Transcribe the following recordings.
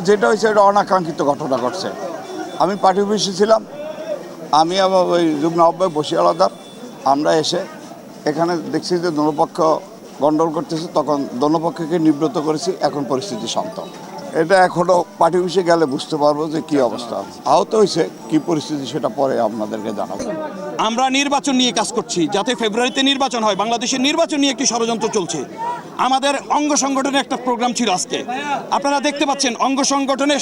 যেটা হয়েছে এটা অনাকাঙ্ক্ষিত ঘটনা ঘটছে। আমি পার্টি অফিসে ছিলাম, আমি আবার ওই যুগ্ম আহ্বায়ক বশির আলাদার, আমরা এসে এখানে দেখছি যে দোনোপক্ষ গন্ডগোল করতেছে, তখন দোনোপক্ষকে নিবৃত্ত করেছি। এখন পরিস্থিতি শান্ত। এটা এখনও পার্টি অফিসে গেলে বুঝতে পারবো যে কী অবস্থা আহত হয়েছে, কী পরিস্থিতি, সেটা পরে আপনাদেরকে জানাবো। আমরা নির্বাচন নিয়ে কাজ করছি, যাতে ফেব্রুয়ারিতে নির্বাচন হয়। বাংলাদেশের নির্বাচন নিয়ে একটি ষড়যন্ত্র চলছে। আমাদের অঙ্গ সংগঠনের একটা প্রোগ্রাম ছিল আজকে, আপনারা দেখতে পাচ্ছেন অঙ্গ সংগঠনের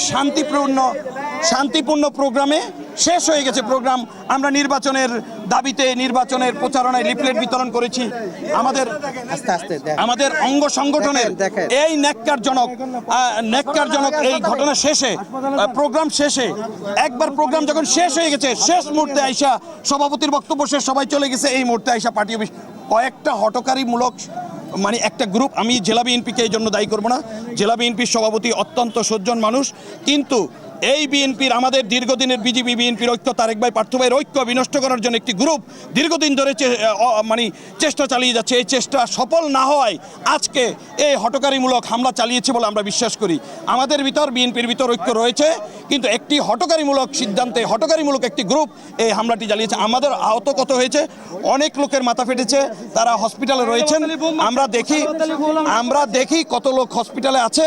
শান্তিপূর্ণ প্রোগ্রামে শেষ হয়ে গেছে প্রোগ্রাম। আমরা নির্বাচনের দাবিতে নির্বাচনের প্রচারণায় লিফলেট বিতরণ করেছি। আমাদের অঙ্গ সংগঠনের এই ন্যাক্কারজনক এই ঘটনা শেষে, প্রোগ্রাম শেষে, একবার প্রোগ্রাম যখন শেষ হয়ে গেছে, শেষ মুহূর্তে আইসা সভাপতির বক্তব্য শেষ, সবাই চলে গেছে, এই মুহূর্তে আইসা পার্টি অফিস কয়েকটা হটকারীমূলক মানে একটা গ্রুপ, আমি জেলা বিএনপিকে এই জন্য দায়ী করবো না। জেলা বিএনপির সভাপতি অত্যন্ত সজ্জন মানুষ, কিন্তু এই বিএনপির, আমাদের দীর্ঘদিনের বিজেপি বিএনপির ঐক্য, তারেক ভাই পার্থ ভাইয়ের ঐক্য বিনষ্ট করার জন্য একটি গ্রুপ দীর্ঘদিন ধরে মানে চেষ্টা চালিয়ে যাচ্ছে। এই চেষ্টা সফল না হওয়ায় আজকে এই হটকারীমূলক হামলা চালিয়েছে বলে আমরা বিশ্বাস করি। আমাদের ভিতর, বিএনপির ভিতর ঐক্য রয়েছে, কিন্তু একটি হটকারীমূলক সিদ্ধান্তে হটকারীমূলক একটি গ্রুপ এই হামলাটি চালিয়েছে। আমাদের আহত কত হয়েছে, অনেক লোকের মাথা ফেটেছে, তারা হসপিটালে রয়েছেন। আমরা দেখি কত লোক হসপিটালে আছে।